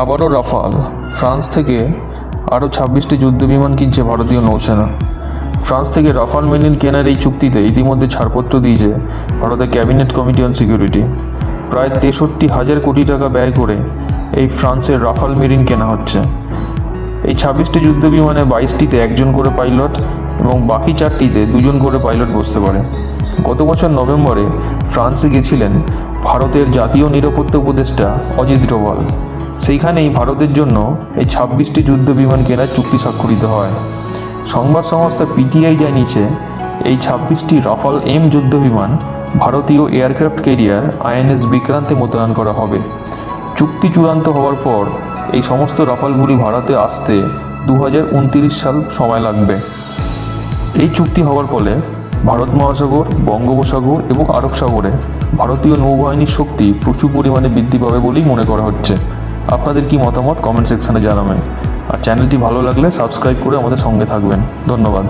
আবারও Rafale. France থেকে আরও 26টি যুদ্ধবিমান কিনছে ভারতীয় নৌসেনা। ফ্রান্স থেকে রাফাল মেরিন কেনার এই চুক্তিতে ইতিমধ্যে ছাড়পত্র দিয়েছে ভারতের ক্যাবিনেট কমিটি অন সিকিউরিটি। প্রায় 63,000 কোটি টাকা ব্যয় করে এই ফ্রান্সের রাফাল মেরিন কেনা হচ্ছে। এই 26টি যুদ্ধবিমানে 22টিতে একজন করে পাইলট এবং বাকি 4টিতে 2জন করে পাইলট বসতে পারে। গত বছর নভেম্বরে ফ্রান্সে গেছিলেন ভারতের জাতীয় নিরাপত্তা উপদেষ্টা অজিত ডোভাল। সেইখানেই ভারতের জন্য এই 26টি যুদ্ধবিমান কেনার চুক্তি স্বাক্ষরিত হয়। সংবাদ সংস্থা পিটিআই জানিয়েছে এই 26টি রাফাল এম যুদ্ধবিমান ভারতীয় এয়ারক্রাফট ক্যারিয়ার আইএনএস বিক্রান্তে মোতায়েন করা হবে। চুক্তি চূড়ান্ত হওয়ার পর এই সমস্ত রাফালগুলি ভারতে আসতে 2029 সাল সময় লাগবে। এই চুক্তি হওয়ার ফলে ভারত মহাসাগর, বঙ্গোপসাগর এবং আরব সাগরে ভারতীয় নৌবাহিনীর শক্তি প্রচুর পরিমাণে বৃদ্ধি পাবে বলেই মনে করা হচ্ছে। আপনাদের কি মতামত কমেন্ট সেকশনে জানাবেন। আর চ্যানেলটি ভালো লাগলে সাবস্ক্রাইব করে আমাদের সঙ্গে থাকবেন। ধন্যবাদ।